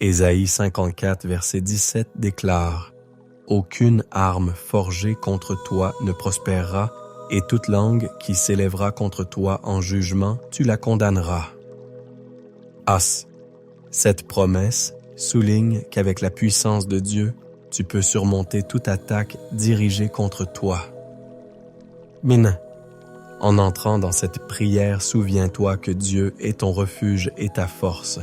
Ésaïe 54, verset 17 déclare « Aucune arme forgée contre toi ne prospérera, et toute langue qui s'élèvera contre toi en jugement, tu la condamneras. » Cette promesse souligne qu'avec la puissance de Dieu, tu peux surmonter toute attaque dirigée contre toi. Maintenant, en entrant dans cette prière, souviens-toi que Dieu est ton refuge et ta force.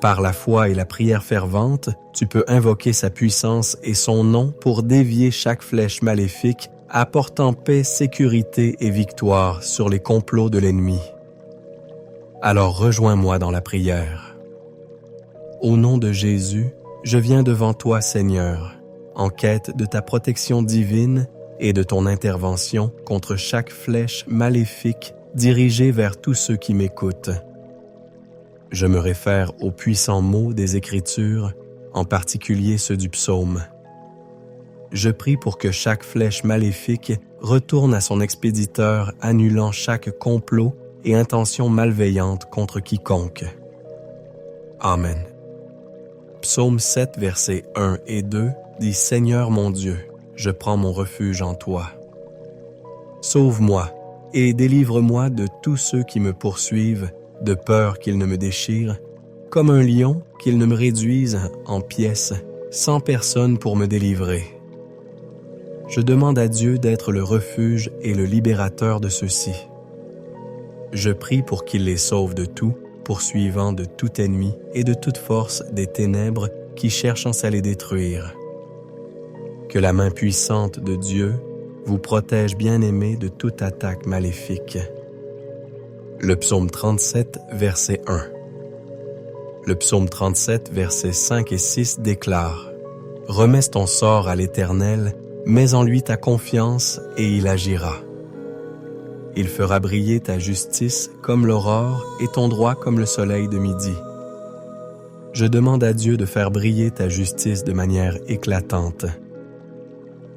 Par la foi et la prière fervente, tu peux invoquer sa puissance et son nom pour dévier chaque flèche maléfique, apportant paix, sécurité et victoire sur les complots de l'ennemi. Alors rejoins-moi dans la prière. Au nom de Jésus, je viens devant toi, Seigneur, en quête de ta protection divine et de ton intervention contre chaque flèche maléfique dirigée vers tous ceux qui m'écoutent. Je me réfère aux puissants mots des Écritures, en particulier ceux du psaume. Je prie pour que chaque flèche maléfique retourne à son expéditeur, annulant chaque complot et intention malveillante contre quiconque. Amen. Psaume 7, versets 1 et 2 dit « Seigneur mon Dieu, je prends mon refuge en toi. Sauve-moi et délivre-moi de tous ceux qui me poursuivent, de peur qu'ils ne me déchirent, comme un lion qu'ils ne me réduisent en pièces, sans personne pour me délivrer. Je demande à Dieu d'être le refuge et le libérateur de ceux-ci. Je prie pour qu'il les sauve de tout, poursuivant de tout ennemi et de toute force des ténèbres qui cherchent à les détruire. Que la main puissante de Dieu vous protège, bien-aimés, de toute attaque maléfique. » Le psaume 37, verset 1. Le psaume 37, versets 5 et 6 déclare « Remets ton sort à l'Éternel, mets en lui ta confiance et il agira. Il fera briller ta justice comme l'aurore et ton droit comme le soleil de midi. Je demande à Dieu de faire briller ta justice de manière éclatante.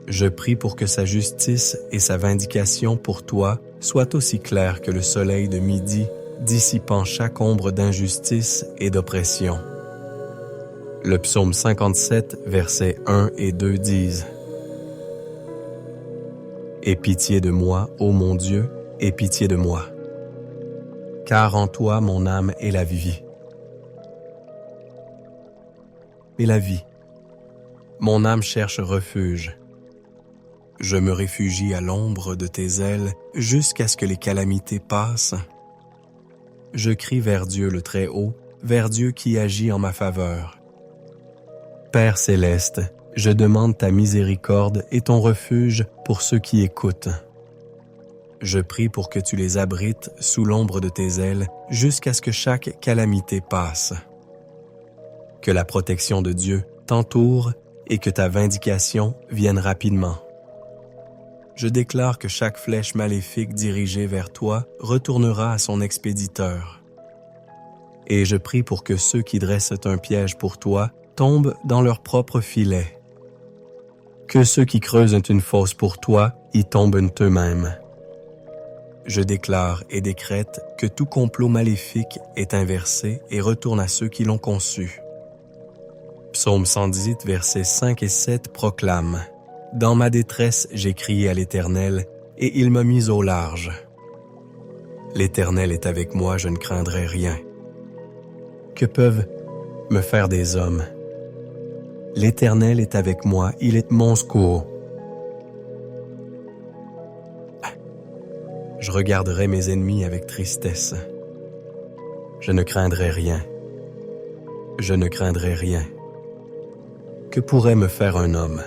Je prie pour que sa justice et sa vindication pour toi soient aussi claires que le soleil de midi, dissipant chaque ombre d'injustice et d'oppression. » Le psaume 57, versets 1 et 2 disent « Aie pitié de moi, ô mon Dieu, aie pitié de moi, car en toi mon âme est la vie. » Mais la vie, mon âme cherche refuge. Je me réfugie à l'ombre de tes ailes jusqu'à ce que les calamités passent. Je crie vers Dieu le Très-Haut, vers Dieu qui agit en ma faveur. Père céleste, je demande ta miséricorde et ton refuge pour ceux qui écoutent. Je prie pour que tu les abrites sous l'ombre de tes ailes jusqu'à ce que chaque calamité passe. Que la protection de Dieu t'entoure et que ta vindication vienne rapidement. Je déclare que chaque flèche maléfique dirigée vers toi retournera à son expéditeur. Et je prie pour que ceux qui dressent un piège pour toi tombent dans leur propre filet. Que ceux qui creusent une fosse pour toi y tombent eux-mêmes. Je déclare et décrète que tout complot maléfique est inversé et retourne à ceux qui l'ont conçu. Psaume 118, versets 5 et 7 proclame « Dans ma détresse, j'ai crié à l'Éternel, et il m'a mis au large. L'Éternel est avec moi, je ne craindrai rien. Que peuvent me faire des hommes? L'Éternel est avec moi, il est mon secours. Je regarderai mes ennemis avec tristesse. Je ne craindrai rien. Je ne craindrai rien. Que pourrait me faire un homme?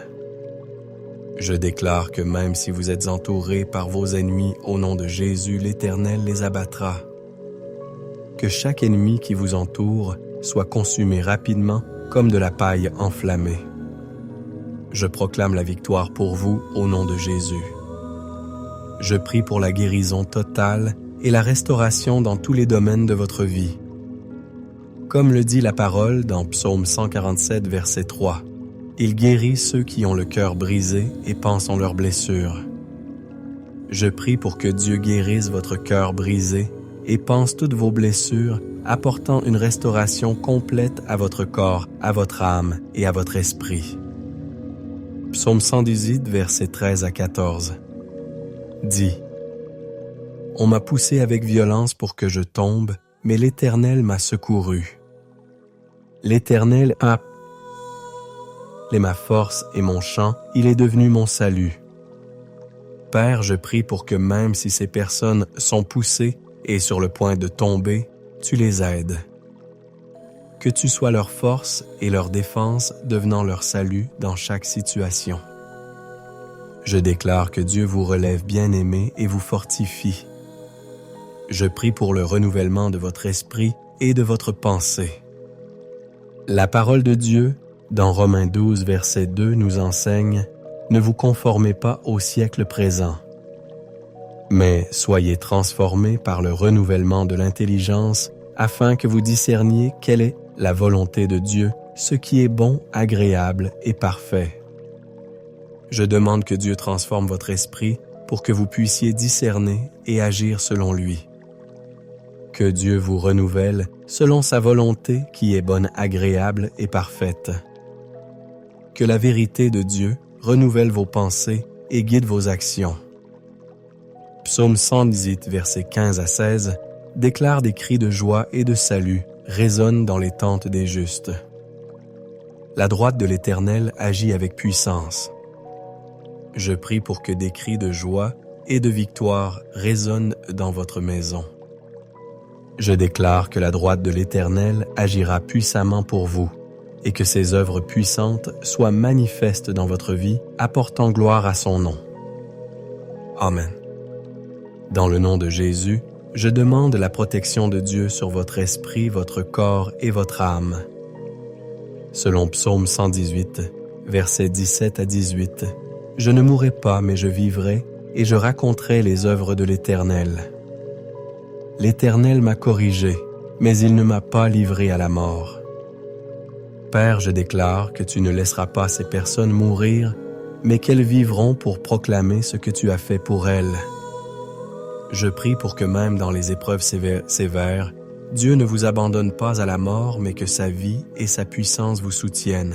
Je déclare que même si vous êtes entourés par vos ennemis, au nom de Jésus, l'Éternel les abattra. Que chaque ennemi qui vous entoure soit consumé rapidement comme de la paille enflammée. Je proclame la victoire pour vous au nom de Jésus. Je prie pour la guérison totale et la restauration dans tous les domaines de votre vie. Comme le dit la parole dans Psaume 147, verset 3. Il guérit ceux qui ont le cœur brisé et pansent leurs blessures. Je prie pour que Dieu guérisse votre cœur brisé et panse toutes vos blessures, apportant une restauration complète à votre corps, à votre âme et à votre esprit. Psaume 118, versets 13 à 14. Dis: On m'a poussé avec violence pour que je tombe, mais l'Éternel m'a secouru. L'Éternel est ma force et mon chant, il est devenu mon salut. Père, je prie pour que même si ces personnes sont poussées et sur le point de tomber, tu les aides. Que tu sois leur force et leur défense, devenant leur salut dans chaque situation. Je déclare que Dieu vous relève bien-aimés et vous fortifie. Je prie pour le renouvellement de votre esprit et de votre pensée. La parole de Dieu, dans Romains 12, verset 2, nous enseigne: Ne vous conformez pas au siècle présent, mais soyez transformés par le renouvellement de l'intelligence, afin que vous discerniez quelle est la volonté de Dieu, ce qui est bon, agréable et parfait. Je demande que Dieu transforme votre esprit pour que vous puissiez discerner et agir selon lui. Que Dieu vous renouvelle selon sa volonté qui est bonne, agréable et parfaite. Que la vérité de Dieu renouvelle vos pensées et guide vos actions. Psaume 118, versets 15 à 16, déclare des cris de joie et de salut résonnent dans les tentes des justes. La droite de l'Éternel agit avec puissance. Je prie pour que des cris de joie et de victoire résonnent dans votre maison. Je déclare que la droite de l'Éternel agira puissamment pour vous et que ses œuvres puissantes soient manifestes dans votre vie, apportant gloire à son nom. Amen. Dans le nom de Jésus, je demande la protection de Dieu sur votre esprit, votre corps et votre âme. Selon Psaume 118, versets 17 à 18, « Je ne mourrai pas, mais je vivrai, et je raconterai les œuvres de l'Éternel. L'Éternel m'a corrigé, mais il ne m'a pas livré à la mort. Père, je déclare que tu ne laisseras pas ces personnes mourir, mais qu'elles vivront pour proclamer ce que tu as fait pour elles. Je prie pour que même dans les épreuves sévères, Dieu ne vous abandonne pas à la mort, mais que sa vie et sa puissance vous soutiennent.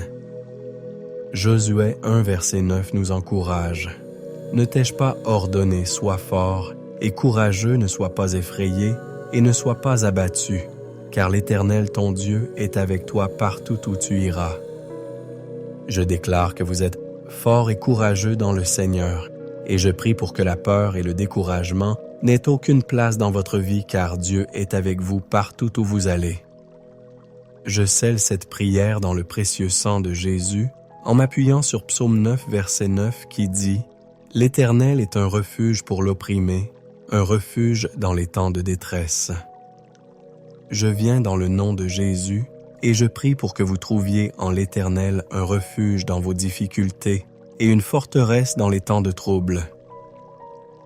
Josué 1, verset 9 nous encourage. « Ne t'ai-je pas ordonné, sois fort, et courageux, ne sois pas effrayé, et ne sois pas abattu, car l'Éternel ton Dieu est avec toi partout où tu iras. » Je déclare que vous êtes fort et courageux dans le Seigneur, et je prie pour que la peur et le découragement n'aient aucune place dans votre vie, car Dieu est avec vous partout où vous allez. Je scelle cette prière dans le précieux sang de Jésus, en m'appuyant sur Psaume 9, verset 9, qui dit « L'Éternel est un refuge pour l'opprimé, un refuge dans les temps de détresse. » Je viens dans le nom de Jésus et je prie pour que vous trouviez en l'Éternel un refuge dans vos difficultés et une forteresse dans les temps de trouble.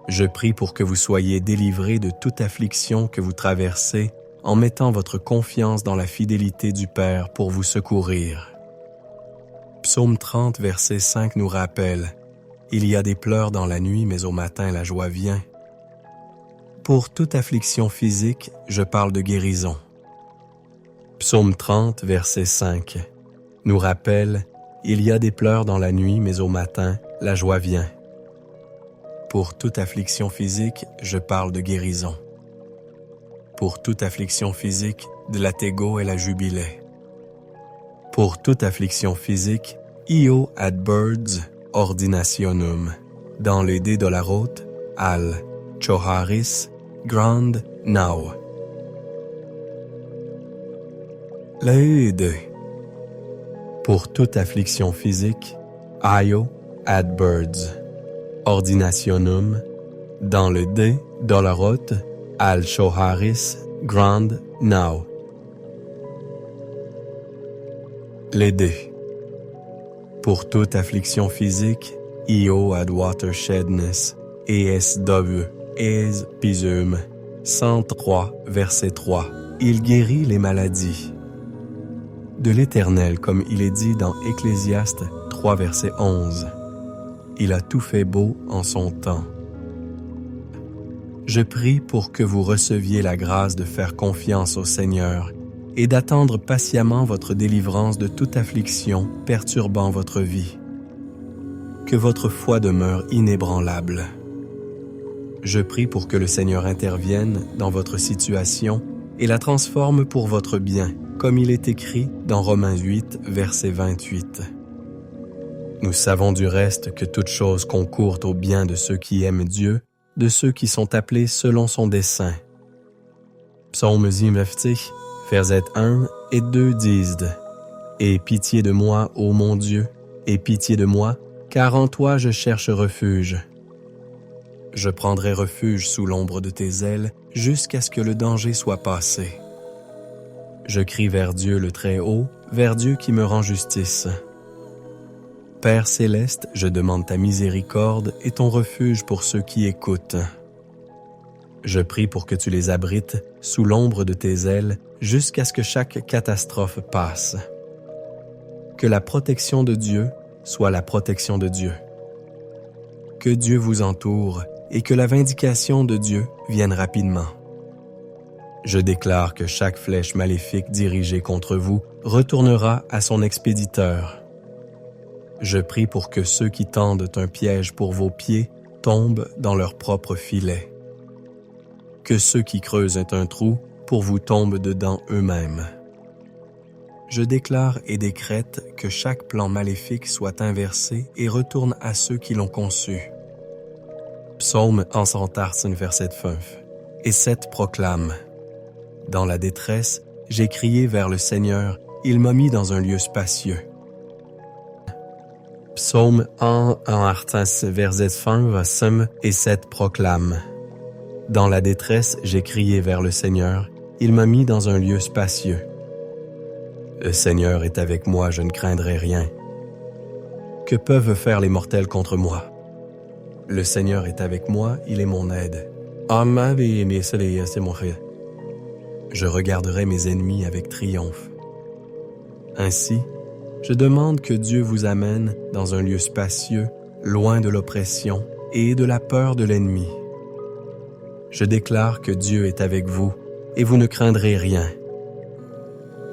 Je prie pour que vous soyez délivrés de toute affliction que vous traversez en mettant votre confiance dans la fidélité du Père pour vous secourir. Psaume 30, verset 5 nous rappelle « Il y a des pleurs dans la nuit, mais au matin la joie vient. » Pour toute affliction physique, je parle de guérison. Psaume 30, verset 5 nous rappelle « Il y a des pleurs dans la nuit, mais au matin, la joie vient. » Pour toute affliction physique, je parle de guérison. Pour toute affliction physique, de latego et la jubilée. Pour toute affliction physique, io ad birds ordinationum, dans les dés de la route, al choharis grand now. Laide. Pour toute affliction physique, io ad birds ordinationum, dans le dé dolorot al choharis grand now. Les dés. Pour toute affliction physique, io ad watershedness, ESW, es pisum, 103, verset 3. Il guérit les maladies. De l'Éternel, comme il est dit dans Ecclésiaste 3, verset 11. Il a tout fait beau en son temps. Je prie pour que vous receviez la grâce de faire confiance au Seigneur et d'attendre patiemment votre délivrance de toute affliction perturbant votre vie. Que votre foi demeure inébranlable. Je prie pour que le Seigneur intervienne dans votre situation et la transforme pour votre bien, comme il est écrit dans Romains 8, verset 28. Nous savons du reste que toute chose concourt au bien de ceux qui aiment Dieu, de ceux qui sont appelés selon son dessein. Psaume 57, versets 1 et 2 disent « Aie pitié de moi, ô mon Dieu, aie pitié de moi, car en toi je cherche refuge. Je prendrai refuge sous l'ombre de tes ailes jusqu'à ce que le danger soit passé. Je crie vers Dieu le Très-Haut, vers Dieu qui me rend justice. Père céleste, je demande ta miséricorde et ton refuge pour ceux qui écoutent. Je prie pour que tu les abrites sous l'ombre de tes ailes jusqu'à ce que chaque catastrophe passe. Que la protection de Dieu soit la protection de Dieu. Que Dieu vous entoure et que la vindication de Dieu vienne rapidement. Je déclare que chaque flèche maléfique dirigée contre vous retournera à son expéditeur. Je prie pour que ceux qui tendent un piège pour vos pieds tombent dans leur propre filet. Que ceux qui creusent un trou pour vous tombent dedans eux-mêmes. Je déclare et décrète que chaque plan maléfique soit inversé et retourne à ceux qui l'ont conçu. Psaume 118, verset 5. Et 7 proclame « Dans la détresse, j'ai crié vers le Seigneur, il m'a mis dans un lieu spacieux. » Psaume 118, verset 5 et 7 proclame « Dans la détresse, j'ai crié vers le Seigneur, il m'a mis dans un lieu spacieux. » Le Seigneur est avec moi, je ne craindrai rien. Que peuvent faire les mortels contre moi? Le Seigneur est avec moi, il est mon aide. Je regarderai mes ennemis avec triomphe. Ainsi, je demande que Dieu vous amène dans un lieu spacieux, loin de l'oppression et de la peur de l'ennemi. Je déclare que Dieu est avec vous et vous ne craindrez rien.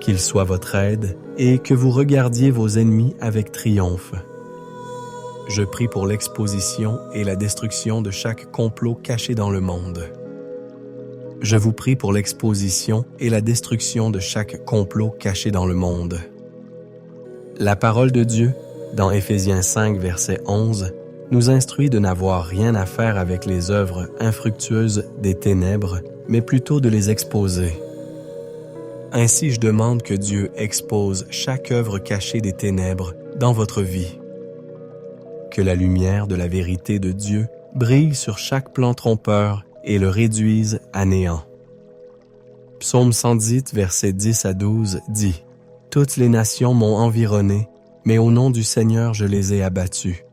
Qu'il soit votre aide et que vous regardiez vos ennemis avec triomphe. Je prie pour l'exposition et la destruction de chaque complot caché dans le monde. Je vous prie pour l'exposition et la destruction de chaque complot caché dans le monde. La parole de Dieu, dans Éphésiens 5, verset 11, nous instruit de n'avoir rien à faire avec les œuvres infructueuses des ténèbres, mais plutôt de les exposer. Ainsi, je demande que Dieu expose chaque œuvre cachée des ténèbres dans votre vie. Que la lumière de la vérité de Dieu brille sur chaque plan trompeur et le réduise à néant. Psaume 110, versets 10 à 12 dit « Toutes les nations m'ont environné, mais au nom du Seigneur je les ai abattus.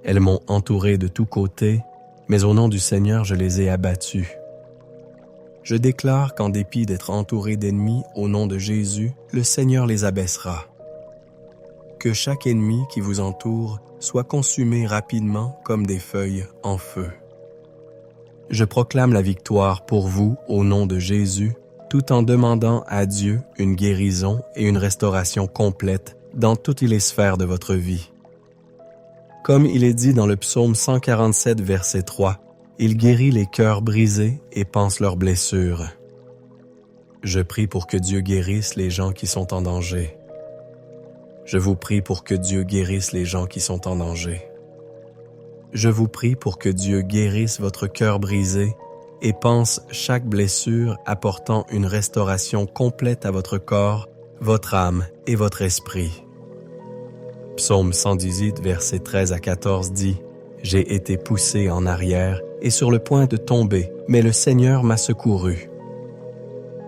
Elles m'ont entouré de tous côtés, mais au nom du Seigneur je les ai abattus. Je déclare qu'en dépit d'être entouré d'ennemis, au nom de Jésus, le Seigneur les abaissera. Que chaque ennemi qui vous entoure soit consumé rapidement comme des feuilles en feu. Je proclame la victoire pour vous au nom de Jésus, tout en demandant à Dieu une guérison et une restauration complète dans toutes les sphères de votre vie. Comme il est dit dans le psaume 147, verset 3, « Il guérit les cœurs brisés et panse leurs blessures. » Je prie pour que Dieu guérisse les gens qui sont en danger. Je vous prie pour que Dieu guérisse les gens qui sont en danger. Je vous prie pour que Dieu guérisse votre cœur brisé et pense chaque blessure apportant une restauration complète à votre corps, votre âme et votre esprit. Psaume 118, versets 13 à 14 dit « J'ai été poussé en arrière et sur le point de tomber, mais le Seigneur m'a secouru.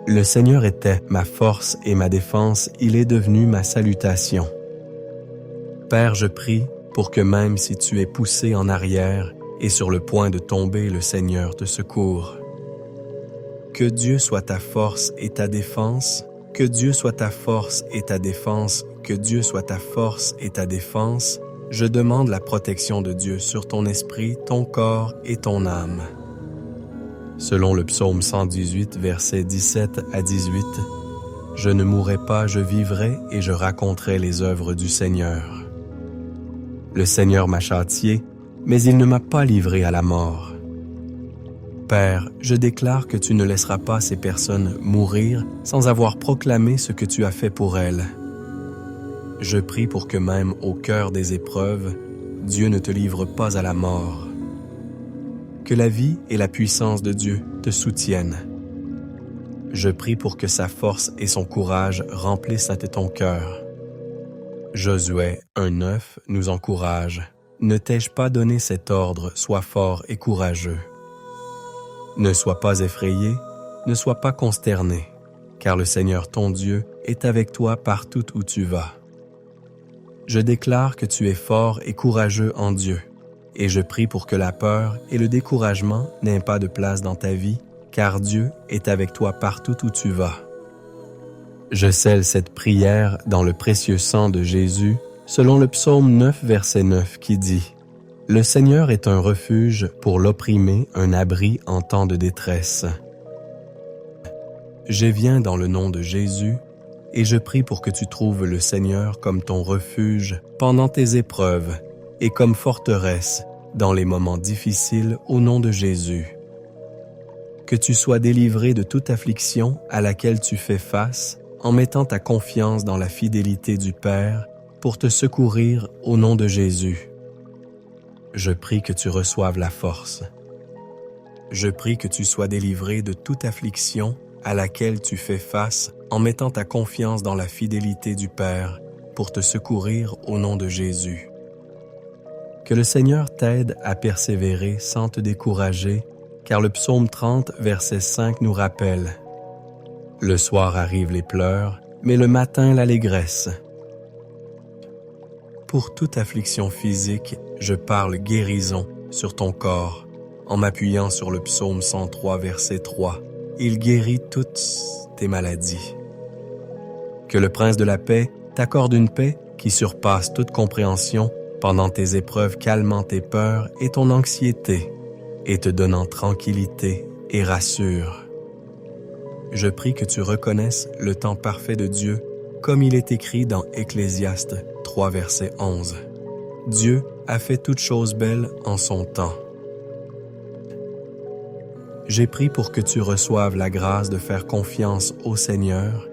Le Seigneur était ma force et ma défense, il est devenu ma salutation. Père, je prie pour que même si tu es poussé en arrière et sur le point de tomber, le Seigneur te secourt. Que Dieu soit ta force et ta défense, que Dieu soit ta force et ta défense, que Dieu soit ta force et ta défense. Je demande la protection de Dieu sur ton esprit, ton corps et ton âme. Selon le psaume 118, versets 17 à 18, « Je ne mourrai pas, je vivrai et je raconterai les œuvres du Seigneur. Le Seigneur m'a châtié, mais il ne m'a pas livré à la mort. Père, je déclare que tu ne laisseras pas ces personnes mourir sans avoir proclamé ce que tu as fait pour elles. Je prie pour que même au cœur des épreuves, Dieu ne te livre pas à la mort. Que la vie et la puissance de Dieu te soutiennent. Je prie pour que sa force et son courage remplissent ton cœur. Josué 1:9 nous encourage. Ne t'ai-je pas donné cet ordre, sois fort et courageux. Ne sois pas effrayé, ne sois pas consterné, car le Seigneur ton Dieu est avec toi partout où tu vas. Je déclare que tu es fort et courageux en Dieu, et je prie pour que la peur et le découragement n'aient pas de place dans ta vie, car Dieu est avec toi partout où tu vas. Je scelle cette prière dans le précieux sang de Jésus, selon le psaume 9, verset 9, qui dit « Le Seigneur est un refuge pour l'opprimé, un abri en temps de détresse. » Je viens dans le nom de Jésus, et je prie pour que tu trouves le Seigneur comme ton refuge pendant tes épreuves et comme forteresse dans les moments difficiles au nom de Jésus. Que tu sois délivré de toute affliction à laquelle tu fais face en mettant ta confiance dans la fidélité du Père pour te secourir au nom de Jésus. Je prie que tu reçoives la force. Je prie que tu sois délivré de toute affliction à laquelle tu fais face en mettant ta confiance dans la fidélité du Père pour te secourir au nom de Jésus. Que le Seigneur t'aide à persévérer sans te décourager, car le psaume 30, verset 5 nous rappelle « Le soir arrivent les pleurs, mais le matin l'allégresse. » Pour toute affliction physique, je parle guérison sur ton corps, en m'appuyant sur le psaume 103, verset 3. Il guérit toutes tes maladies. Que le Prince de la paix t'accorde une paix qui surpasse toute compréhension pendant tes épreuves, calmant tes peurs et ton anxiété, et te donnant tranquillité et rassure. Je prie que tu reconnaisses le temps parfait de Dieu, comme il est écrit dans Ecclésiaste 3, verset 11. Dieu a fait toutes choses belles en son temps. J'ai prié pour que tu reçoives la grâce de faire confiance au Seigneur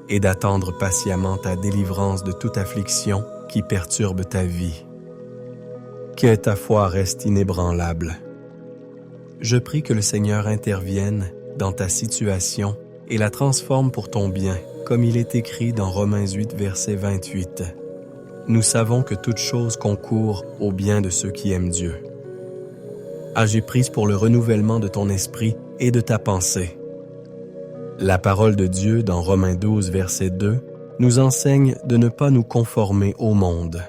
et d'attendre patiemment ta délivrance de toute affliction qui perturbe ta vie. Que ta foi reste inébranlable. Je prie que le Seigneur intervienne dans ta situation et la transforme pour ton bien, comme il est écrit dans Romains 8, verset 28. Nous savons que toute chose concourt au bien de ceux qui aiment Dieu. Agis prise pour le renouvellement de ton esprit et de ta pensée. La parole de Dieu dans Romains 12, verset 2, nous enseigne de ne pas nous conformer au monde,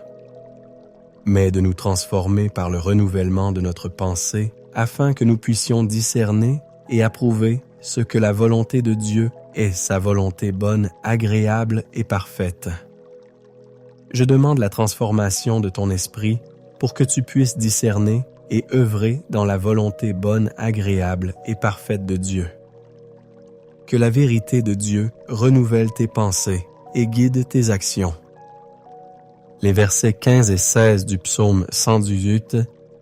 mais de nous transformer par le renouvellement de notre pensée afin que nous puissions discerner et approuver ce que la volonté de Dieu est, sa volonté bonne, agréable et parfaite. Je demande la transformation de ton esprit pour que tu puisses discerner et œuvrer dans la volonté bonne, agréable et parfaite de Dieu. Que la vérité de Dieu renouvelle tes pensées et guide tes actions. Les versets 15 et 16 du psaume 118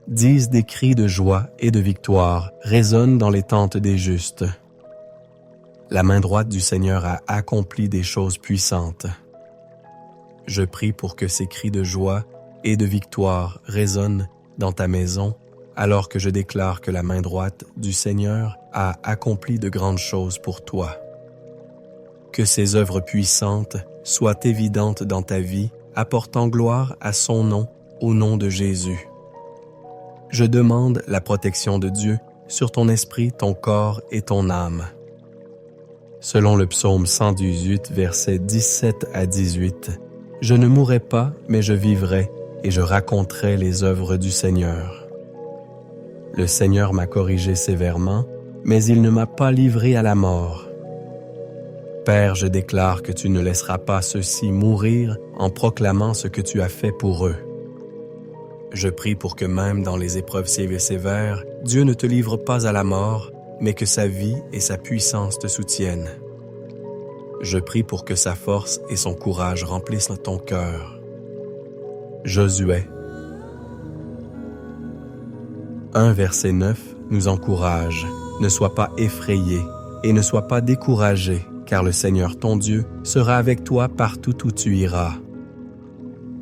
disent des cris de joie et de victoire résonnent dans les tentes des justes. La main droite du Seigneur a accompli des choses puissantes. Je prie pour que ces cris de joie et de victoire résonnent dans ta maison, alors que je déclare que la main droite du Seigneur a accompli de grandes choses pour toi. Que ses œuvres puissantes soient évidentes dans ta vie, apportant gloire à son nom, au nom de Jésus. Je demande la protection de Dieu sur ton esprit, ton corps et ton âme. Selon le psaume 118, versets 17 à 18, « Je ne mourrai pas, mais je vivrai, et je raconterai les œuvres du Seigneur. Le Seigneur m'a corrigé sévèrement, mais il ne m'a pas livré à la mort. Père, je déclare que tu ne laisseras pas ceux-ci mourir en proclamant ce que tu as fait pour eux. Je prie pour que même dans les épreuves sévères, Dieu ne te livre pas à la mort, mais que sa vie et sa puissance te soutiennent. Je prie pour que sa force et son courage remplissent ton cœur. Josué 1 verset 9 nous encourage. Ne sois pas effrayé et ne sois pas découragé, car le Seigneur ton Dieu sera avec toi partout où tu iras.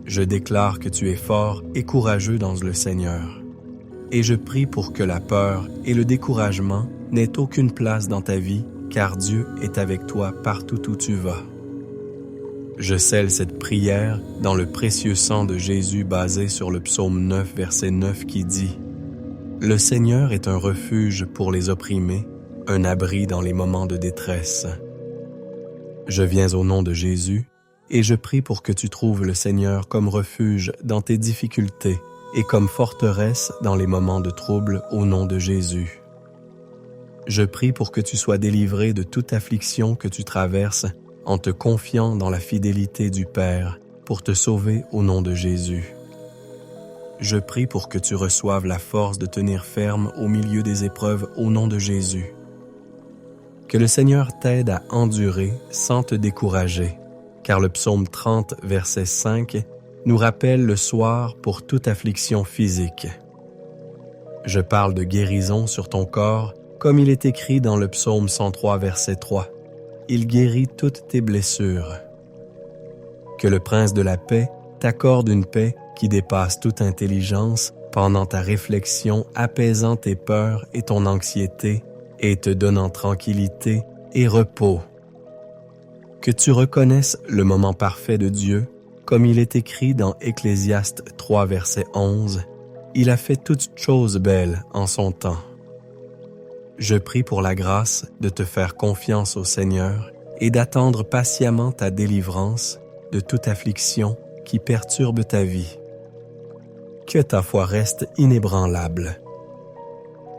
Je déclare que tu es fort et courageux dans le Seigneur. Et je prie pour que la peur et le découragement n'aient aucune place dans ta vie, car Dieu est avec toi partout où tu vas. Je scelle cette prière dans le précieux sang de Jésus basé sur le psaume 9, verset 9 qui dit « Le Seigneur est un refuge pour les opprimés, un abri dans les moments de détresse. » Je viens au nom de Jésus et je prie pour que tu trouves le Seigneur comme refuge dans tes difficultés et comme forteresse dans les moments de trouble au nom de Jésus. Je prie pour que tu sois délivré de toute affliction que tu traverses en te confiant dans la fidélité du Père pour te sauver au nom de Jésus. Je prie pour que tu reçoives la force de tenir ferme au milieu des épreuves au nom de Jésus. Que le Seigneur t'aide à endurer sans te décourager, car le psaume 30, verset 5, nous rappelle le soir pour toute affliction physique. Je parle de guérison sur ton corps, comme il est écrit dans le psaume 103, verset 3. Il guérit toutes tes blessures. Que le Prince de la paix t'accorde une paix qui dépasse toute intelligence pendant ta réflexion, apaisant tes peurs et ton anxiété et te donnant tranquillité et repos. Que tu reconnaisses le moment parfait de Dieu, comme il est écrit dans Ecclésiaste 3, verset 11, « Il a fait toutes choses belles en son temps. » Je prie pour la grâce de te faire confiance au Seigneur et d'attendre patiemment ta délivrance de toute affliction qui perturbe ta vie. Que ta foi reste inébranlable.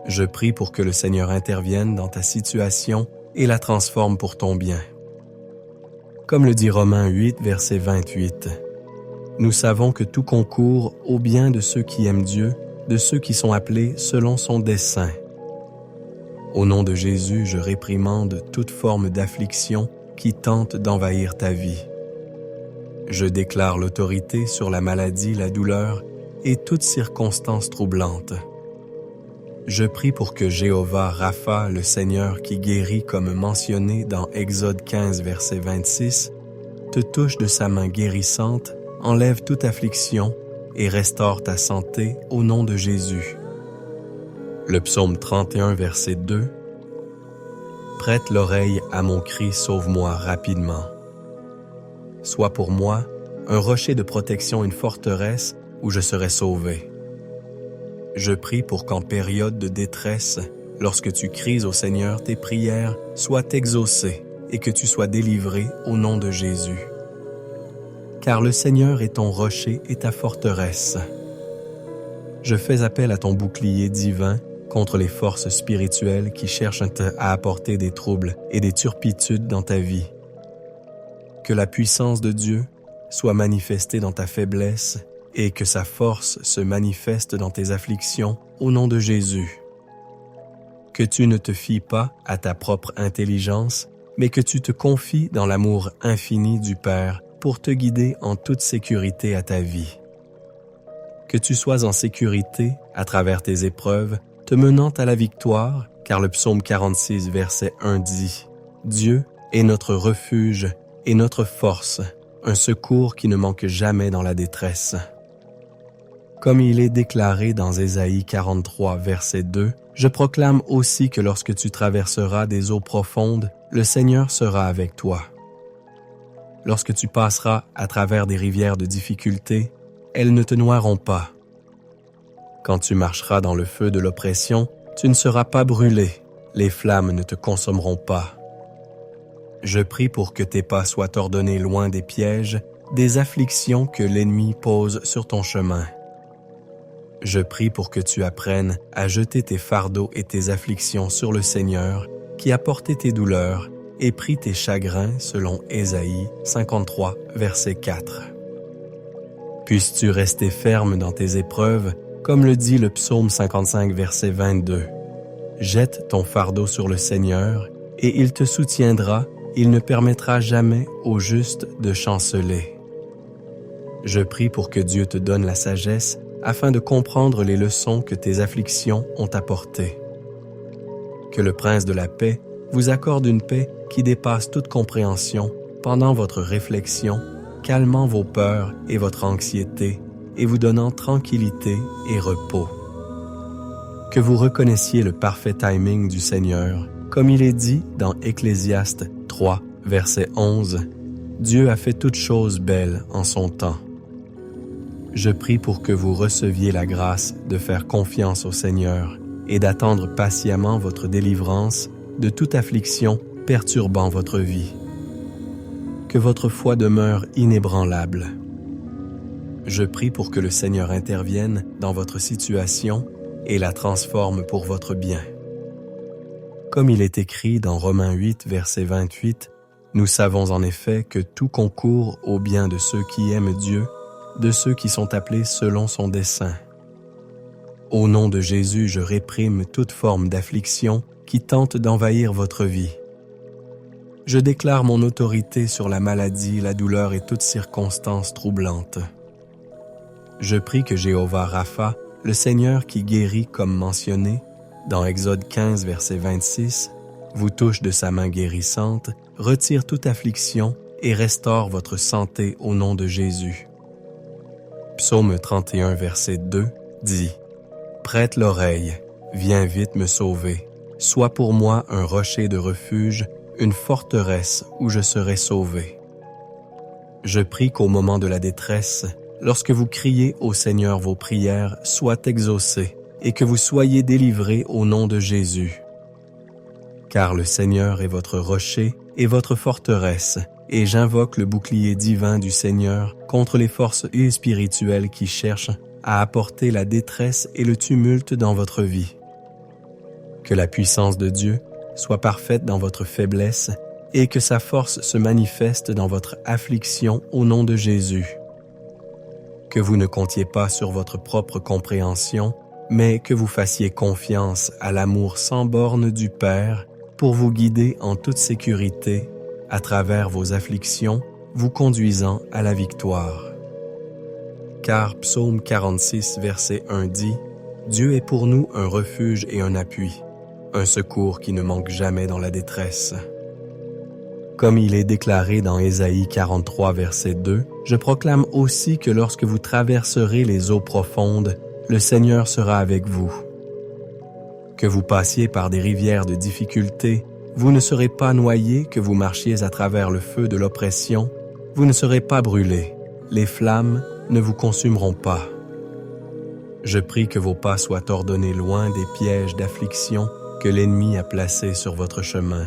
Je prie pour que le Seigneur intervienne dans ta situation et la transforme pour ton bien. Comme le dit Romains 8, verset 28, « Nous savons que tout concourt au bien de ceux qui aiment Dieu, de ceux qui sont appelés selon son dessein. » Au nom de Jésus, je réprimande toute forme d'affliction qui tente d'envahir ta vie. Je déclare l'autorité sur la maladie, la douleur et toute circonstance troublante. Je prie pour que Jéhovah Rapha, le Seigneur qui guérit comme mentionné dans Exode 15, verset 26, te touche de sa main guérissante, enlève toute affliction et restaure ta santé au nom de Jésus. Le psaume 31, verset 2, « Prête l'oreille à mon cri, sauve-moi rapidement. » Sois pour moi un rocher de protection, une forteresse où je serai sauvé. Je prie pour qu'en période de détresse, lorsque tu cries au Seigneur, tes prières soient exaucées et que tu sois délivré au nom de Jésus. Car le Seigneur est ton rocher et ta forteresse. Je fais appel à ton bouclier divin contre les forces spirituelles qui cherchent à apporter des troubles et des turpitudes dans ta vie. Que la puissance de Dieu soit manifestée dans ta faiblesse et que sa force se manifeste dans tes afflictions au nom de Jésus. Que tu ne te fies pas à ta propre intelligence, mais que tu te confies dans l'amour infini du Père pour te guider en toute sécurité à ta vie. Que tu sois en sécurité à travers tes épreuves, te menant à la victoire, car le psaume 46, verset 1 dit « Dieu est notre refuge et notre force, un secours qui ne manque jamais dans la détresse. » Comme il est déclaré dans Ésaïe 43, verset 2, « Je proclame aussi que lorsque tu traverseras des eaux profondes, le Seigneur sera avec toi. Lorsque tu passeras à travers des rivières de difficulté, elles ne te noieront pas. Quand tu marcheras dans le feu de l'oppression, tu ne seras pas brûlé, les flammes ne te consommeront pas. Je prie pour que tes pas soient ordonnés loin des pièges, des afflictions que l'ennemi pose sur ton chemin. Je prie pour que tu apprennes à jeter tes fardeaux et tes afflictions sur le Seigneur, qui a porté tes douleurs et pris tes chagrins selon Ésaïe 53, verset 4. Puisses-tu rester ferme dans tes épreuves, comme le dit le psaume 55, verset 22. Jette ton fardeau sur le Seigneur, et il te soutiendra, il ne permettra jamais au juste de chanceler. Je prie pour que Dieu te donne la sagesse afin de comprendre les leçons que tes afflictions ont apportées. Que le Prince de la paix vous accorde une paix qui dépasse toute compréhension pendant votre réflexion, calmant vos peurs et votre anxiété et vous donnant tranquillité et repos. Que vous reconnaissiez le parfait timing du Seigneur, comme il est dit dans Ecclésiaste 3, verset 11, « Dieu a fait toutes choses belles en son temps ». Je prie pour que vous receviez la grâce de faire confiance au Seigneur et d'attendre patiemment votre délivrance de toute affliction perturbant votre vie. Que votre foi demeure inébranlable. Je prie pour que le Seigneur intervienne dans votre situation et la transforme pour votre bien. Comme il est écrit dans Romains 8, verset 28, nous savons en effet que tout concourt au bien de ceux qui aiment Dieu, de ceux qui sont appelés selon son dessein. Au nom de Jésus, je réprime toute forme d'affliction qui tente d'envahir votre vie. Je déclare mon autorité sur la maladie, la douleur et toute circonstance troublante. Je prie que Jéhovah Rapha, le Seigneur qui guérit comme mentionné, dans Exode 15, verset 26, vous touche de sa main guérissante, retire toute affliction et restaure votre santé au nom de Jésus. Psaume 31, verset 2 dit « Prête l'oreille, viens vite me sauver, sois pour moi un rocher de refuge, une forteresse où je serai sauvé. » Je prie qu'au moment de la détresse, lorsque vous criez au Seigneur, vos prières soient exaucées et que vous soyez délivrés au nom de Jésus. Car le Seigneur est votre rocher et votre forteresse, et j'invoque le bouclier divin du Seigneur contre les forces spirituelles qui cherchent à apporter la détresse et le tumulte dans votre vie. Que la puissance de Dieu soit parfaite dans votre faiblesse et que sa force se manifeste dans votre affliction au nom de Jésus. Que vous ne comptiez pas sur votre propre compréhension, mais que vous fassiez confiance à l'amour sans bornes du Père pour vous guider en toute sécurité à travers vos afflictions, vous conduisant à la victoire. Car Psaume 46, verset 1 dit « Dieu est pour nous un refuge et un appui, un secours qui ne manque jamais dans la détresse. » Comme il est déclaré dans Ésaïe 43, verset 2, je proclame aussi que lorsque vous traverserez les eaux profondes, le Seigneur sera avec vous. Que vous passiez par des rivières de difficultés, vous ne serez pas noyés, que vous marchiez à travers le feu de l'oppression, vous ne serez pas brûlés, les flammes ne vous consumeront pas. Je prie que vos pas soient ordonnés loin des pièges d'affliction que l'ennemi a placés sur votre chemin.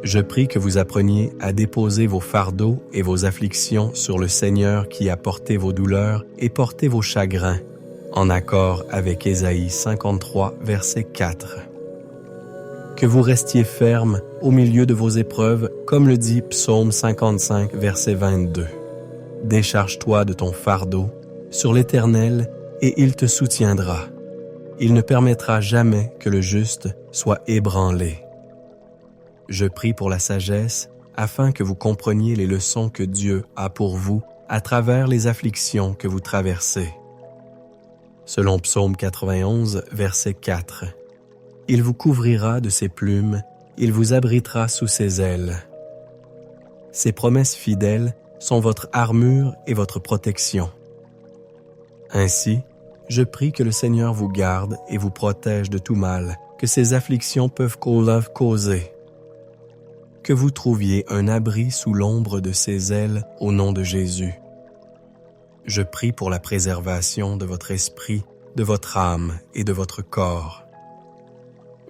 Je prie que vous appreniez à déposer vos fardeaux et vos afflictions sur le Seigneur qui a porté vos douleurs et porté vos chagrins, en accord avec Ésaïe 53, verset 4. Que vous restiez fermes au milieu de vos épreuves, comme le dit Psaume 55, verset 22. Décharge-toi de ton fardeau sur l'Éternel et il te soutiendra. Il ne permettra jamais que le juste soit ébranlé. Je prie pour la sagesse afin que vous compreniez les leçons que Dieu a pour vous à travers les afflictions que vous traversez. Selon Psaume 91, verset 4. Il vous couvrira de ses plumes, il vous abritera sous ses ailes. Ses promesses fidèles sont votre armure et votre protection. Ainsi, je prie que le Seigneur vous garde et vous protège de tout mal que ces afflictions peuvent causer. Que vous trouviez un abri sous l'ombre de ses ailes au nom de Jésus. Je prie pour la préservation de votre esprit, de votre âme et de votre corps.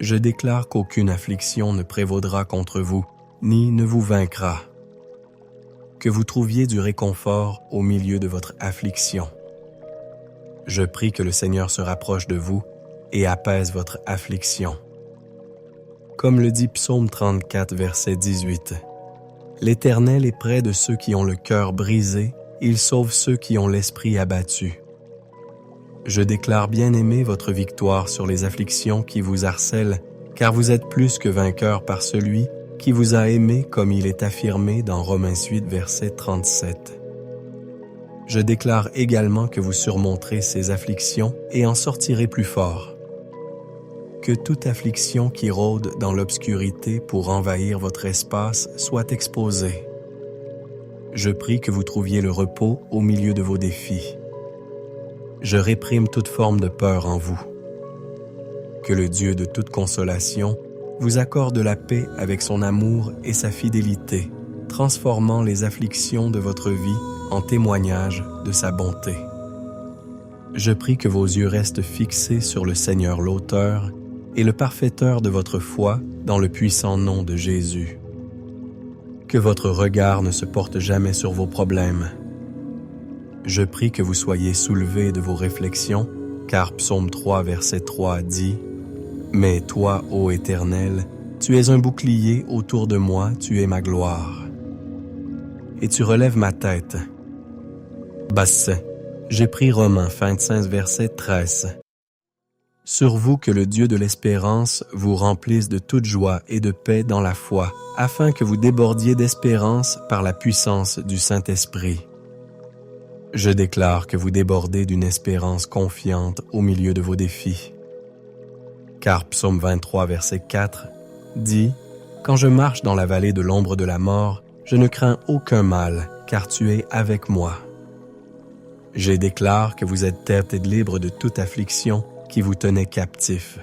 Je déclare qu'aucune affliction ne prévaudra contre vous, ni ne vous vaincra. Que vous trouviez du réconfort au milieu de votre affliction. Je prie que le Seigneur se rapproche de vous et apaise votre affliction. Comme le dit Psaume 34, verset 18. L'Éternel est près de ceux qui ont le cœur brisé, il sauve ceux qui ont l'esprit abattu. Je déclare bien-aimé votre victoire sur les afflictions qui vous harcèlent, car vous êtes plus que vainqueur par celui qui vous a aimé comme il est affirmé dans Romains 8, verset 37. Je déclare également que vous surmonterez ces afflictions et en sortirez plus fort. Que toute affliction qui rôde dans l'obscurité pour envahir votre espace soit exposée. Je prie que vous trouviez le repos au milieu de vos défis. Je réprime toute forme de peur en vous. Que le Dieu de toute consolation vous accorde la paix avec son amour et sa fidélité, transformant les afflictions de votre vie en témoignage de sa bonté. Je prie que vos yeux restent fixés sur le Seigneur l'auteur et le parfaiteur de votre foi dans le puissant nom de Jésus. Que votre regard ne se porte jamais sur vos problèmes. Je prie que vous soyez soulevés de vos réflexions, car Psaume 3, verset 3 dit « Mais toi, ô Éternel, tu es un bouclier autour de moi, tu es ma gloire. Et tu relèves ma tête. » Basset, j'ai pris Romains 25, verset 13. Sur vous que le Dieu de l'espérance vous remplisse de toute joie et de paix dans la foi, afin que vous débordiez d'espérance par la puissance du Saint-Esprit. Je déclare que vous débordez d'une espérance confiante au milieu de vos défis. Car Psaume 23, verset 4 dit « Quand je marche dans la vallée de l'ombre de la mort, je ne crains aucun mal, car tu es avec moi. » Je déclare que vous êtes tête et libre de toute affliction qui vous tenait captif.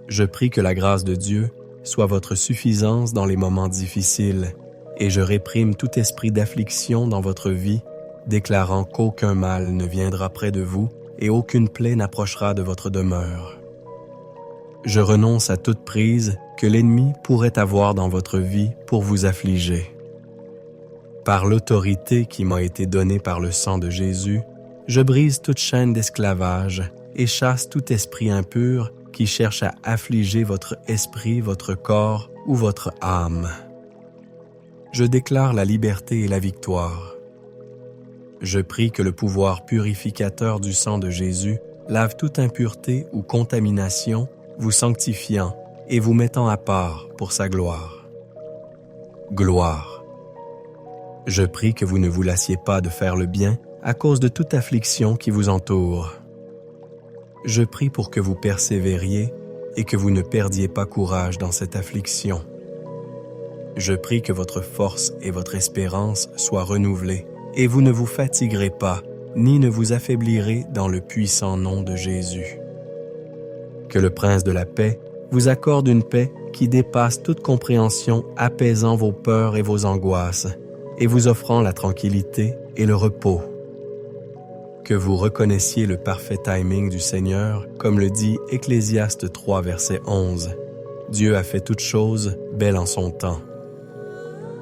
Je prie que la grâce de Dieu soit votre suffisance dans les moments difficiles, et je réprime tout esprit d'affliction dans votre vie, déclarant qu'aucun mal ne viendra près de vous et aucune plaie n'approchera de votre demeure. Je renonce à toute prise que l'ennemi pourrait avoir dans votre vie pour vous affliger. Par l'autorité qui m'a été donnée par le sang de Jésus, je brise toute chaîne d'esclavage et chasse tout esprit impur qui cherche à affliger votre esprit, votre corps ou votre âme. Je déclare la liberté et la victoire. Je prie que le pouvoir purificateur du sang de Jésus lave toute impureté ou contamination, vous sanctifiant et vous mettant à part pour sa gloire. Gloire. Je prie que vous ne vous lassiez pas de faire le bien à cause de toute affliction qui vous entoure. Je prie pour que vous persévériez et que vous ne perdiez pas courage dans cette affliction. Je prie que votre force et votre espérance soient renouvelées et vous ne vous fatiguerez pas, ni ne vous affaiblirez dans le puissant nom de Jésus. Que le Prince de la paix vous accorde une paix qui dépasse toute compréhension, apaisant vos peurs et vos angoisses, et vous offrant la tranquillité et le repos. Que vous reconnaissiez le parfait timing du Seigneur, comme le dit Ecclésiaste 3, verset 11. Dieu a fait toutes choses belles en son temps.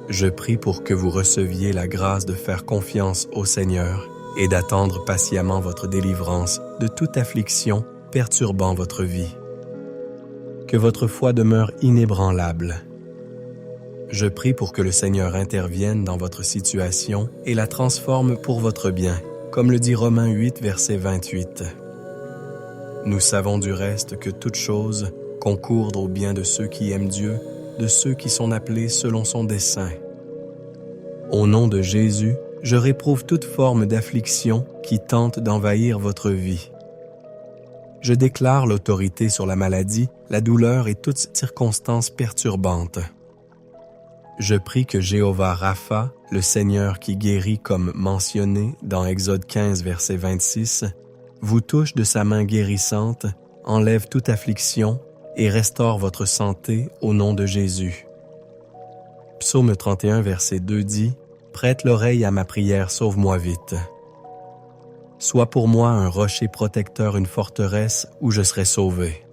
Je prie pour que vous receviez la grâce de faire confiance au Seigneur et d'attendre patiemment votre délivrance de toute affliction perturbant votre vie. Que votre foi demeure inébranlable. Je prie pour que le Seigneur intervienne dans votre situation et la transforme pour votre bien, comme le dit Romains 8, verset 28. Nous savons du reste que toute chose concourt au bien de ceux qui aiment Dieu, de ceux qui sont appelés selon son dessein. Au nom de Jésus, je réprouve toute forme d'affliction qui tente d'envahir votre vie. Je déclare l'autorité sur la maladie, la douleur et toutes circonstances perturbantes. Je prie que Jéhovah Rapha, le Seigneur qui guérit comme mentionné dans Exode 15, verset 26, vous touche de sa main guérissante, enlève toute affliction et restaure votre santé au nom de Jésus. Psaume 31, verset 2 dit « Prête l'oreille à ma prière, sauve-moi vite. » Sois pour moi un rocher protecteur, une forteresse où je serai sauvé.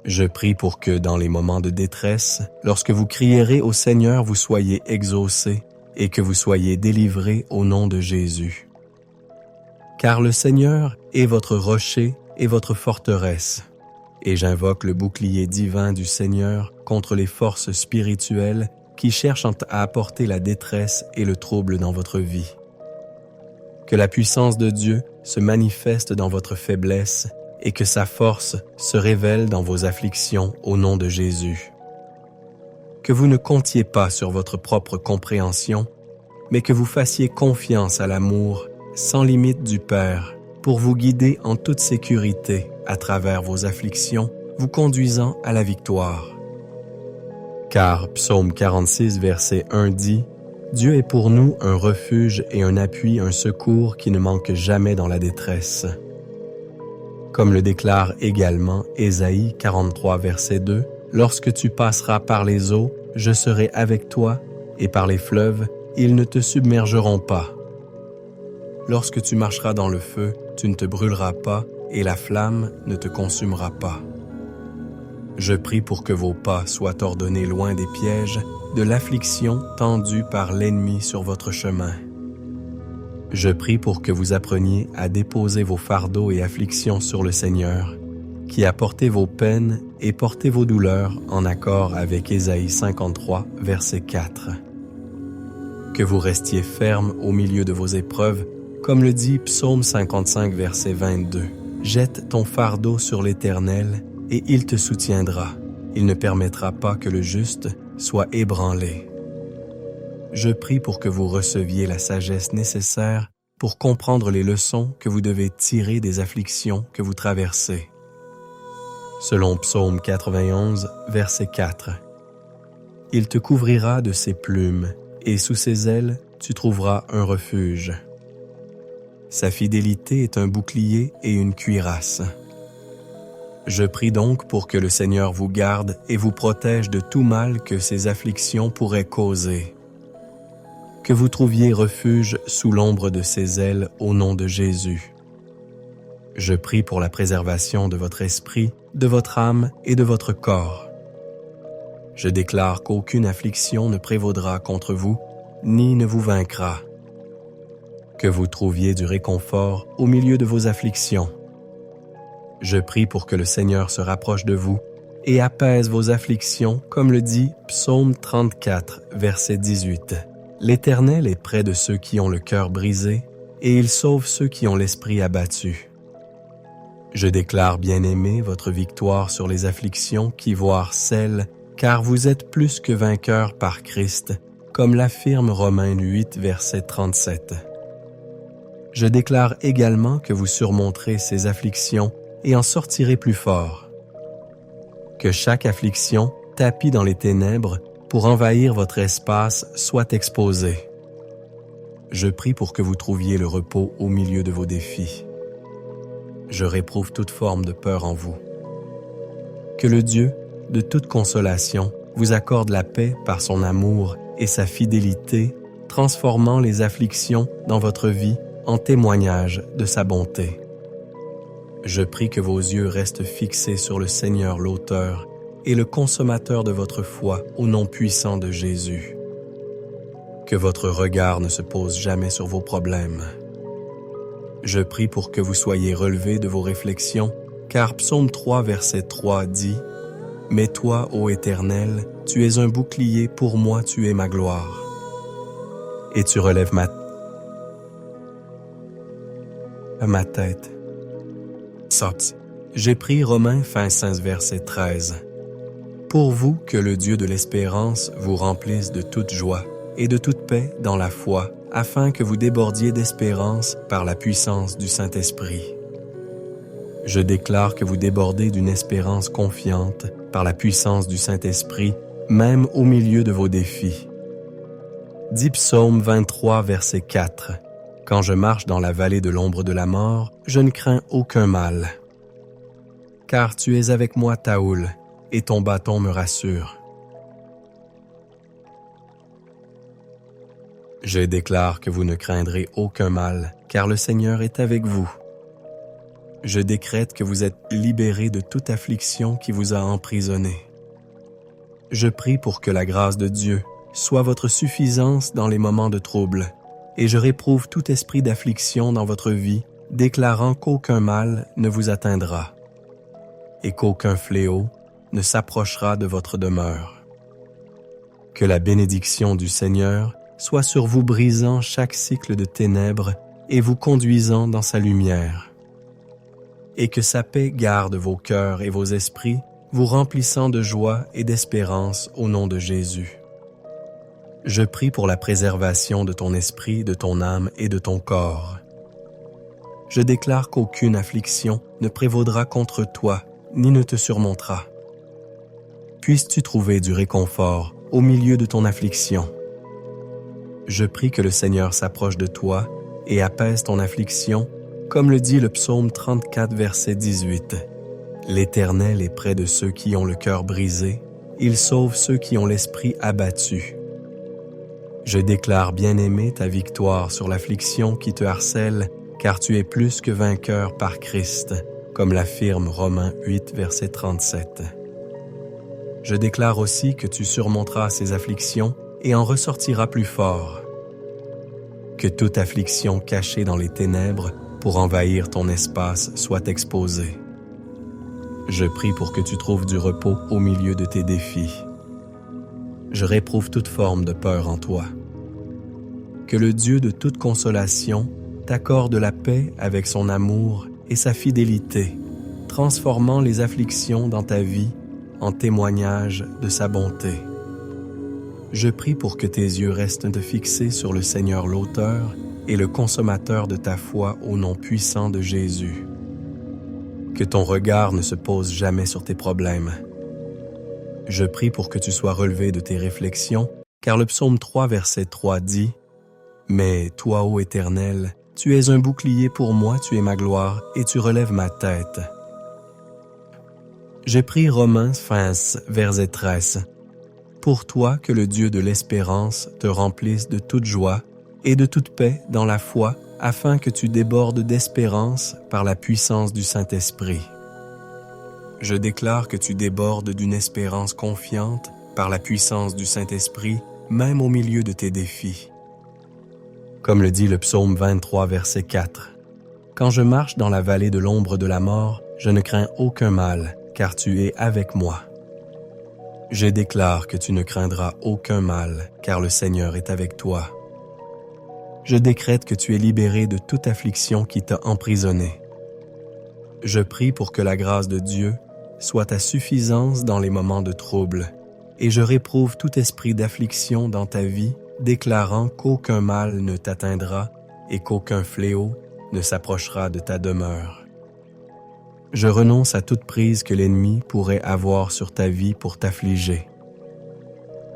Je prie pour que, dans les moments de détresse, lorsque vous crierez au Seigneur, vous soyez exaucés et que vous soyez délivrés au nom de Jésus. Car le Seigneur est votre rocher et votre forteresse, et j'invoque le bouclier divin du Seigneur contre les forces spirituelles qui cherchent à apporter la détresse et le trouble dans votre vie. Que la puissance de Dieu se manifeste dans votre faiblesse et que sa force se révèle dans vos afflictions au nom de Jésus. Que vous ne comptiez pas sur votre propre compréhension, mais que vous fassiez confiance à l'amour sans limite du Père pour vous guider en toute sécurité à travers vos afflictions, vous conduisant à la victoire. Car Psaume 46, verset 1 dit « Dieu est pour nous un refuge et un appui, un secours qui ne manque jamais dans la détresse. » Comme le déclare également Ésaïe 43, verset 2, « Lorsque tu passeras par les eaux, je serai avec toi, et par les fleuves, ils ne te submergeront pas. Lorsque tu marcheras dans le feu, tu ne te brûleras pas, et la flamme ne te consumera pas. » Je prie pour que vos pas soient ordonnés loin des pièges, de l'affliction tendue par l'ennemi sur votre chemin. Je prie pour que vous appreniez à déposer vos fardeaux et afflictions sur le Seigneur, qui a porté vos peines et porté vos douleurs en accord avec Ésaïe 53, verset 4. Que vous restiez ferme au milieu de vos épreuves, comme le dit Psaume 55, verset 22. « Jette ton fardeau sur l'Éternel, et il te soutiendra. Il ne permettra pas que le juste soit ébranlé. » Je prie pour que vous receviez la sagesse nécessaire pour comprendre les leçons que vous devez tirer des afflictions que vous traversez. Selon Psaume 91, verset 4. « Il te couvrira de ses plumes, et sous ses ailes tu trouveras un refuge. Sa fidélité est un bouclier et une cuirasse. » Je prie donc pour que le Seigneur vous garde et vous protège de tout mal que ces afflictions pourraient causer. Que vous trouviez refuge sous l'ombre de ses ailes au nom de Jésus. Je prie pour la préservation de votre esprit, de votre âme et de votre corps. Je déclare qu'aucune affliction ne prévaudra contre vous, ni ne vous vaincra. Que vous trouviez du réconfort au milieu de vos afflictions. Je prie pour que le Seigneur se rapproche de vous et apaise vos afflictions, comme le dit Psaume 34, verset 18. « L'Éternel est près de ceux qui ont le cœur brisé, et il sauve ceux qui ont l'esprit abattu. » Je déclare, bien-aimés, votre victoire sur les afflictions qui voire celles, car vous êtes plus que vainqueurs par Christ, comme l'affirme Romains 8, verset 37. Je déclare également que vous surmonterez ces afflictions et en sortirez plus fort. Que chaque affliction, tapie dans les ténèbres pour envahir votre espace, soit exposée. Je prie pour que vous trouviez le repos au milieu de vos défis. Je réprouve toute forme de peur en vous. Que le Dieu de toute consolation vous accorde la paix par son amour et sa fidélité, transformant les afflictions dans votre vie en témoignage de sa bonté. Je prie que vos yeux restent fixés sur le Seigneur l'Auteur et le Consommateur de votre foi au nom puissant de Jésus. Que votre regard ne se pose jamais sur vos problèmes. Je prie pour que vous soyez relevés de vos réflexions, car Psaume 3, verset 3 dit « Mais toi, ô Éternel, tu es un bouclier, pour moi tu es ma gloire. Et tu relèves ma tête. » Sorti. J'ai pris Romains fin 16 verset 13. Pour vous que le Dieu de l'espérance vous remplisse de toute joie et de toute paix dans la foi, afin que vous débordiez d'espérance par la puissance du Saint-Esprit. Je déclare que vous débordez d'une espérance confiante par la puissance du Saint-Esprit, même au milieu de vos défis. Dit Psaume 23 verset 4. Quand je marche dans la vallée de l'ombre de la mort, je ne crains aucun mal. Car tu es avec moi, Taoul, et ton bâton me rassure. Je déclare que vous ne craindrez aucun mal, car le Seigneur est avec vous. Je décrète que vous êtes libérés de toute affliction qui vous a emprisonné. Je prie pour que la grâce de Dieu soit votre suffisance dans les moments de trouble, et je réprouve tout esprit d'affliction dans votre vie, déclarant qu'aucun mal ne vous atteindra, et qu'aucun fléau ne s'approchera de votre demeure. Que la bénédiction du Seigneur soit sur vous, brisant chaque cycle de ténèbres et vous conduisant dans sa lumière. Et que sa paix garde vos cœurs et vos esprits, vous remplissant de joie et d'espérance au nom de Jésus. Je prie pour la préservation de ton esprit, de ton âme et de ton corps. Je déclare qu'aucune affliction ne prévaudra contre toi, ni ne te surmontera. Puisses-tu trouver du réconfort au milieu de ton affliction. Je prie que le Seigneur s'approche de toi et apaise ton affliction, comme le dit le psaume 34, verset 18. L'Éternel est près de ceux qui ont le cœur brisé, il sauve ceux qui ont l'esprit abattu. Je déclare, bien-aimé, ta victoire sur l'affliction qui te harcèle, car tu es plus que vainqueur par Christ, comme l'affirme Romains 8, verset 37. Je déclare aussi que tu surmonteras ces afflictions et en ressortiras plus fort. Que toute affliction cachée dans les ténèbres pour envahir ton espace soit exposée. Je prie pour que tu trouves du repos au milieu de tes défis. Je réprouve toute forme de peur en toi. Que le Dieu de toute consolation t'accorde la paix avec son amour et sa fidélité, transformant les afflictions dans ta vie en témoignage de sa bonté. Je prie pour que tes yeux restent fixés sur le Seigneur l'auteur et le consommateur de ta foi au nom puissant de Jésus. Que ton regard ne se pose jamais sur tes problèmes. Je prie pour que tu sois relevé de tes réflexions, car le psaume 3, verset 3 dit « Mais toi, ô Éternel, tu es un bouclier pour moi, tu es ma gloire, et tu relèves ma tête. » J'ai pris Romains 15, verset 13. Pour toi que le Dieu de l'espérance te remplisse de toute joie et de toute paix dans la foi, afin que tu débordes d'espérance par la puissance du Saint-Esprit. Je déclare que tu débordes d'une espérance confiante par la puissance du Saint-Esprit, même au milieu de tes défis. Comme le dit le psaume 23, verset 4. « Quand je marche dans la vallée de l'ombre de la mort, je ne crains aucun mal, car tu es avec moi. » Je déclare que tu ne craindras aucun mal, car le Seigneur est avec toi. Je décrète que tu es libéré de toute affliction qui t'a emprisonné. Je prie pour que la grâce de Dieu soit ta suffisance dans les moments de trouble, et je réprouve tout esprit d'affliction dans ta vie, déclarant qu'aucun mal ne t'atteindra et qu'aucun fléau ne s'approchera de ta demeure. Je renonce à toute prise que l'ennemi pourrait avoir sur ta vie pour t'affliger.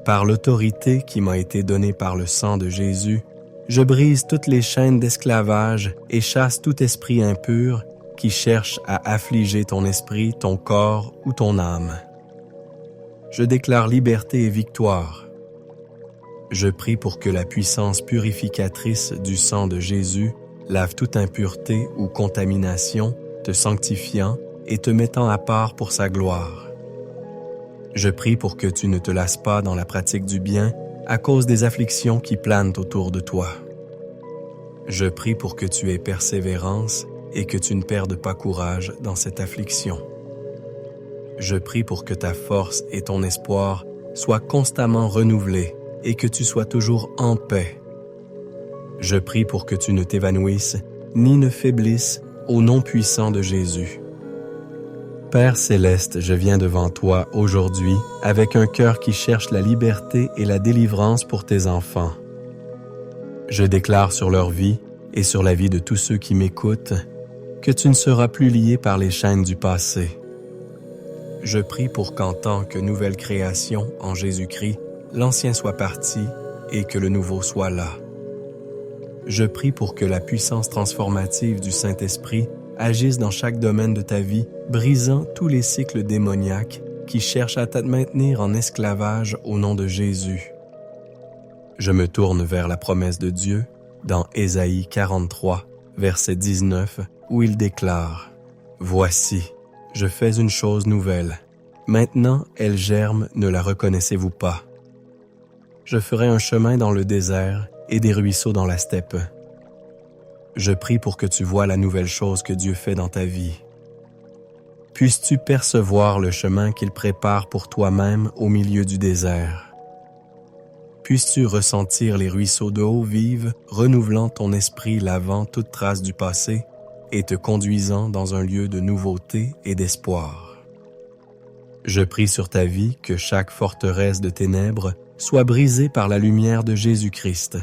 Par l'autorité qui m'a été donnée par le sang de Jésus, je brise toutes les chaînes d'esclavage et chasse tout esprit impur qui cherche à affliger ton esprit, ton corps ou ton âme. Je déclare liberté et victoire. Je prie pour que la puissance purificatrice du sang de Jésus lave toute impureté ou contamination, te sanctifiant et te mettant à part pour sa gloire. Je prie pour que tu ne te lasses pas dans la pratique du bien à cause des afflictions qui planent autour de toi. Je prie pour que tu aies persévérance et que tu ne perdes pas courage dans cette affliction. Je prie pour que ta force et ton espoir soient constamment renouvelés et que tu sois toujours en paix. Je prie pour que tu ne t'évanouisses ni ne faiblisses au nom puissant de Jésus. Père céleste, je viens devant toi aujourd'hui avec un cœur qui cherche la liberté et la délivrance pour tes enfants. Je déclare sur leur vie et sur la vie de tous ceux qui m'écoutent que tu ne seras plus lié par les chaînes du passé. Je prie pour qu'en tant que nouvelle création en Jésus-Christ, l'ancien soit parti et que le nouveau soit là. Je prie pour que la puissance transformative du Saint-Esprit agisse dans chaque domaine de ta vie, brisant tous les cycles démoniaques qui cherchent à te maintenir en esclavage au nom de Jésus. Je me tourne vers la promesse de Dieu dans Ésaïe 43, verset 19, où il déclare « Voici, je fais une chose nouvelle. Maintenant, elle germe, ne la reconnaissez-vous pas? Je ferai un chemin dans le désert et des ruisseaux dans la steppe. » Je prie pour que tu vois la nouvelle chose que Dieu fait dans ta vie. Puisses-tu percevoir le chemin qu'il prépare pour toi-même au milieu du désert. Puisses-tu ressentir les ruisseaux d'eau vive, renouvelant ton esprit, lavant toute trace du passé et te conduisant dans un lieu de nouveauté et d'espoir. Je prie sur ta vie que chaque forteresse de ténèbres soit brisée par la lumière de Jésus-Christ.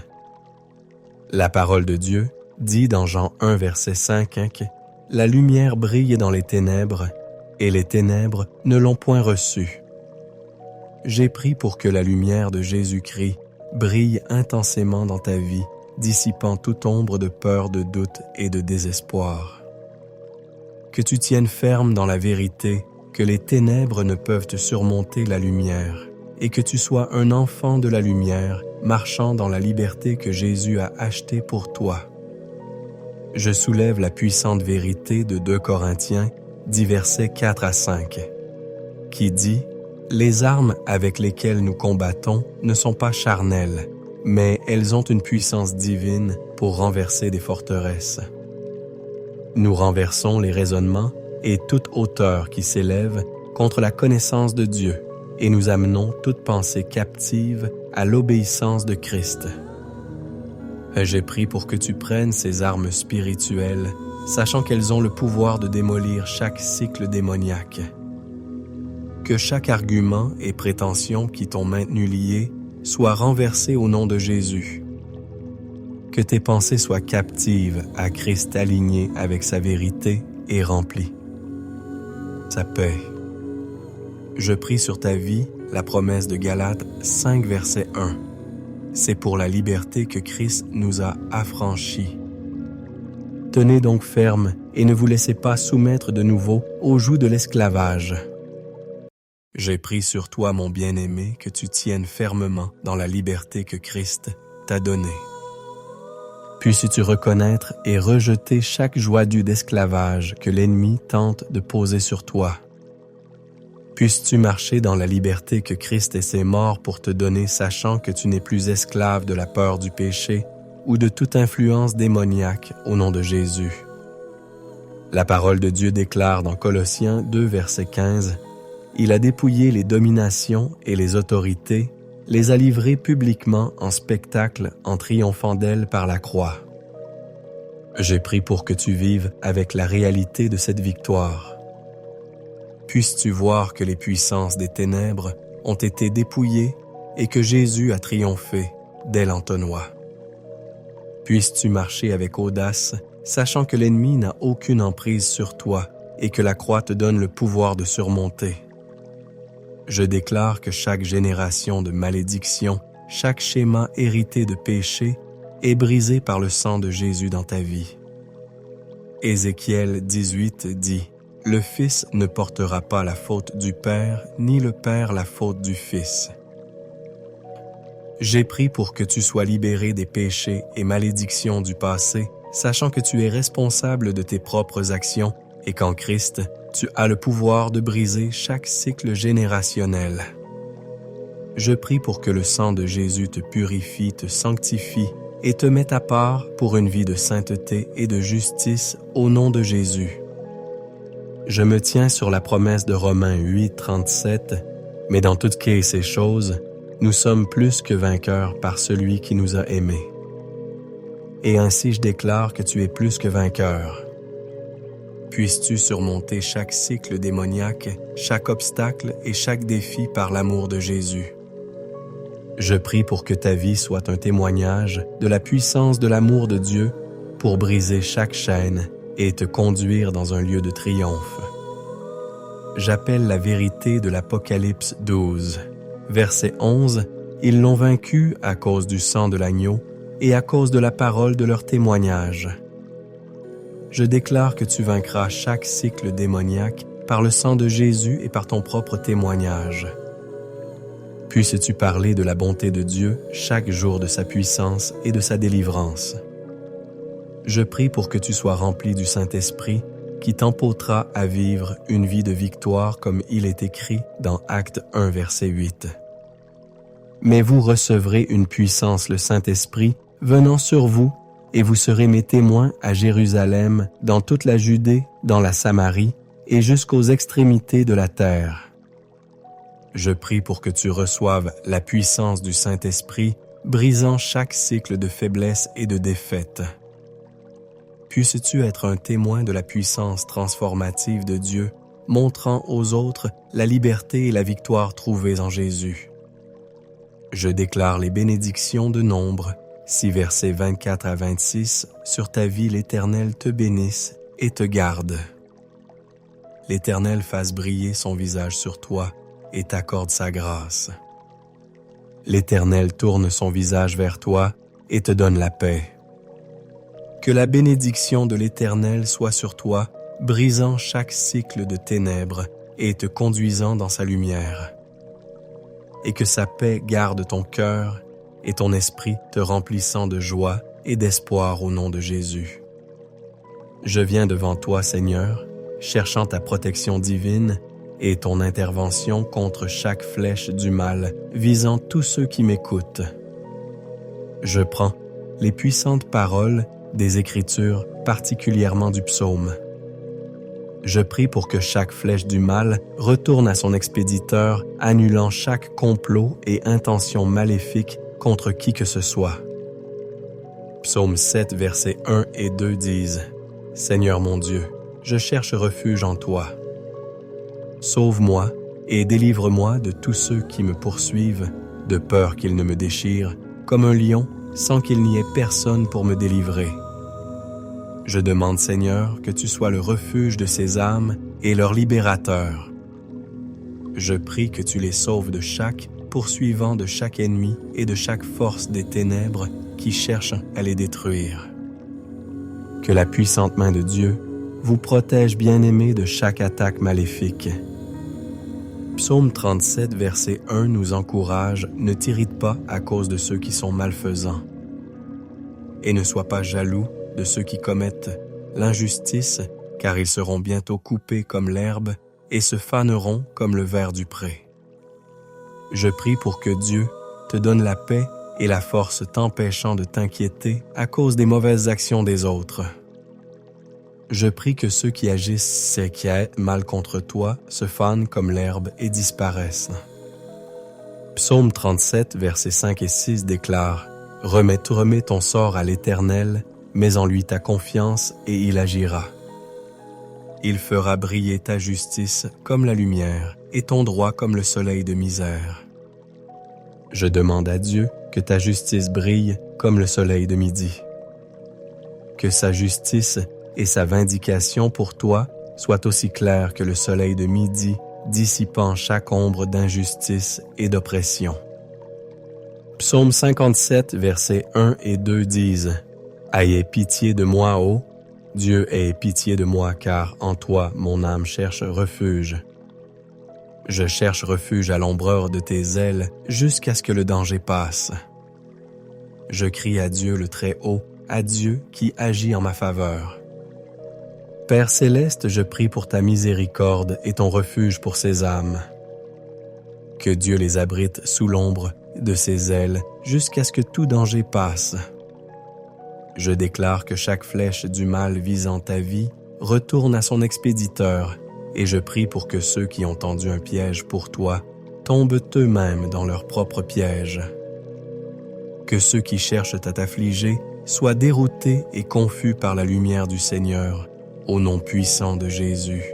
La parole de Dieu dit dans Jean 1, verset 5, « La lumière brille dans les ténèbres, et les ténèbres ne l'ont point reçue. » J'ai prié pour que la lumière de Jésus-Christ brille intensément dans ta vie, dissipant toute ombre de peur, de doute et de désespoir. Que tu tiennes ferme dans la vérité, que les ténèbres ne peuvent te surmonter la lumière, et que tu sois un enfant de la lumière, marchant dans la liberté que Jésus a achetée pour toi. Je soulève la puissante vérité de 2 Corinthiens, 10 versets 4 à 5, qui dit « Les armes avec lesquelles nous combattons ne sont pas charnelles, mais elles ont une puissance divine pour renverser des forteresses. Nous renversons les raisonnements et toute hauteur qui s'élève contre la connaissance de Dieu, et nous amenons toute pensée captive à l'obéissance de Christ. » J'ai prié pour que tu prennes ces armes spirituelles, sachant qu'elles ont le pouvoir de démolir chaque cycle démoniaque. Que chaque argument et prétention qui t'ont maintenu lié soit renversé au nom de Jésus. Que tes pensées soient captives à Christ aligné avec sa vérité et remplies. Sa paix. Je prie sur ta vie la promesse de Galates 5, verset 1. C'est pour la liberté que Christ nous a affranchis. Tenez donc ferme et ne vous laissez pas soumettre de nouveau au joug de l'esclavage. J'ai pris sur toi, mon bien-aimé, que tu tiennes fermement dans la liberté que Christ t'a donnée. Puisses-tu reconnaître et rejeter chaque joyau d'esclavage que l'ennemi tente de poser sur toi. Puisses-tu marcher dans la liberté que Christ et ses morts pour te donner, sachant que tu n'es plus esclave de la peur du péché ou de toute influence démoniaque au nom de Jésus. La parole de Dieu déclare dans Colossiens 2, verset 15, « Il a dépouillé les dominations et les autorités, les a livrées publiquement en spectacle en triomphant d'elles par la croix. » J'ai prié pour que tu vives avec la réalité de cette victoire. Puisses-tu voir que les puissances des ténèbres ont été dépouillées et que Jésus a triomphé dès l'entonnoir. Puisses-tu marcher avec audace, sachant que l'ennemi n'a aucune emprise sur toi et que la croix te donne le pouvoir de surmonter. Je déclare que chaque génération de malédiction, chaque schéma hérité de péché est brisé par le sang de Jésus dans ta vie. Ézéchiel 18 dit « Le Fils ne portera pas la faute du Père, ni le Père la faute du Fils. » J'ai prié pour que tu sois libéré des péchés et malédictions du passé, sachant que tu es responsable de tes propres actions et qu'en Christ, tu as le pouvoir de briser chaque cycle générationnel. Je prie pour que le sang de Jésus te purifie, te sanctifie et te mette à part pour une vie de sainteté et de justice au nom de Jésus. Je me tiens sur la promesse de Romains 8, 37, « Mais dans toutes ces choses, nous sommes plus que vainqueurs par celui qui nous a aimés. » Et ainsi je déclare que tu es plus que vainqueur. Puisses-tu surmonter chaque cycle démoniaque, chaque obstacle et chaque défi par l'amour de Jésus. Je prie pour que ta vie soit un témoignage de la puissance de l'amour de Dieu pour briser chaque chaîne et te conduire dans un lieu de triomphe. J'appelle la vérité de l'Apocalypse 12. Verset 11, « Ils l'ont vaincu à cause du sang de l'agneau et à cause de la parole de leur témoignage. » Je déclare que tu vaincras chaque cycle démoniaque par le sang de Jésus et par ton propre témoignage. Puisses-tu parler de la bonté de Dieu chaque jour de sa puissance et de sa délivrance. Je prie pour que tu sois rempli du Saint-Esprit qui t'empêchera à vivre une vie de victoire comme il est écrit dans Actes 1, verset 8. Mais vous recevrez une puissance, le Saint-Esprit, venant sur vous, et vous serez mes témoins à Jérusalem, dans toute la Judée, dans la Samarie, et jusqu'aux extrémités de la terre. Je prie pour que tu reçoives la puissance du Saint-Esprit, brisant chaque cycle de faiblesse et de défaite. Puisses-tu être un témoin de la puissance transformative de Dieu, montrant aux autres la liberté et la victoire trouvées en Jésus. Je déclare les bénédictions de nombre, si versets 24 à 26, sur ta vie l'Éternel te bénisse et te garde. L'Éternel fasse briller son visage sur toi et t'accorde sa grâce. L'Éternel tourne son visage vers toi et te donne la paix. Que la bénédiction de l'Éternel soit sur toi, brisant chaque cycle de ténèbres et te conduisant dans sa lumière. Et que sa paix garde ton cœur et ton esprit te remplissant de joie et d'espoir au nom de Jésus. Je viens devant toi, Seigneur, cherchant ta protection divine et ton intervention contre chaque flèche du mal visant tous ceux qui m'écoutent. Je prends les puissantes paroles des Écritures, particulièrement du psaume. Je prie pour que chaque flèche du mal retourne à son expéditeur, annulant chaque complot et intention maléfique contre qui que ce soit. Psaume 7, versets 1 et 2 disent « Seigneur mon Dieu, je cherche refuge en toi. Sauve-moi et délivre-moi de tous ceux qui me poursuivent, de peur qu'ils ne me déchirent, comme un lion, sans qu'il n'y ait personne pour me délivrer. Je demande, Seigneur, que tu sois le refuge de ces âmes et leur libérateur. Je prie que tu les sauves de chaque poursuivant de chaque ennemi et de chaque force des ténèbres qui cherchent à les détruire. Que la puissante main de Dieu vous protège, bien-aimés, de chaque attaque maléfique. Psaume 37, verset 1 nous encourage « Ne t'irrite pas à cause de ceux qui sont malfaisants, et ne sois pas jaloux de ceux qui commettent l'injustice, car ils seront bientôt coupés comme l'herbe et se faneront comme le ver du pré. » Je prie pour que Dieu te donne la paix et la force t'empêchant de t'inquiéter à cause des mauvaises actions des autres. Je prie que ceux qui agissent et qui aiment mal contre toi se fanent comme l'herbe et disparaissent. Psaume 37, versets 5 et 6 déclare « Remets ton sort à l'Éternel, mets en lui ta confiance et il agira. Il fera briller ta justice comme la lumière et ton droit comme le soleil de misère. Je demande à Dieu que ta justice brille comme le soleil de midi. Que sa justice et sa vindication pour toi soient aussi claires que le soleil de midi, dissipant chaque ombre d'injustice et d'oppression. » Psaume 57, versets 1 et 2 disent « Ayez pitié de moi, ô Dieu, aie pitié de moi, car en toi mon âme cherche refuge. Je cherche refuge à l'ombreur de tes ailes jusqu'à ce que le danger passe. Je crie à Dieu le Très-Haut, à Dieu qui agit en ma faveur. Père céleste, je prie pour ta miséricorde et ton refuge pour ces âmes. Que Dieu les abrite sous l'ombre de ses ailes jusqu'à ce que tout danger passe. Je déclare que chaque flèche du mal visant ta vie retourne à son expéditeur et je prie pour que ceux qui ont tendu un piège pour toi tombent eux-mêmes dans leur propre piège. Que ceux qui cherchent à t'affliger soient déroutés et confus par la lumière du Seigneur, au nom puissant de Jésus.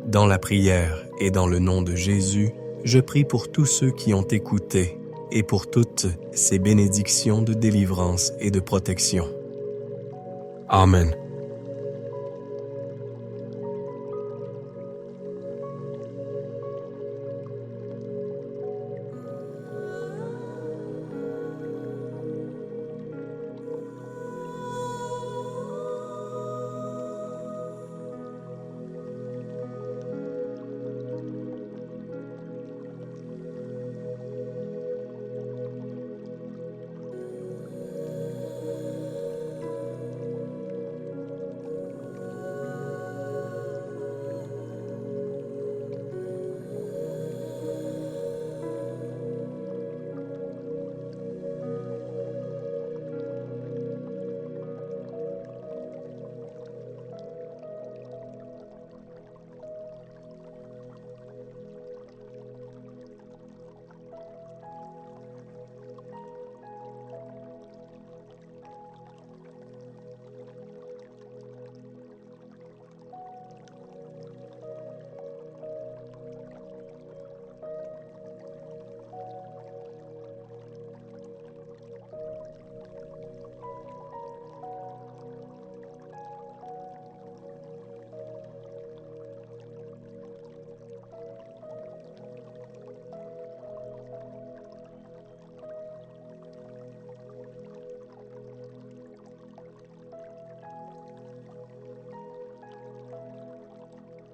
Dans la prière et dans le nom de Jésus, je prie pour tous ceux qui ont écouté et pour toutes ces bénédictions de délivrance et de protection. Amen.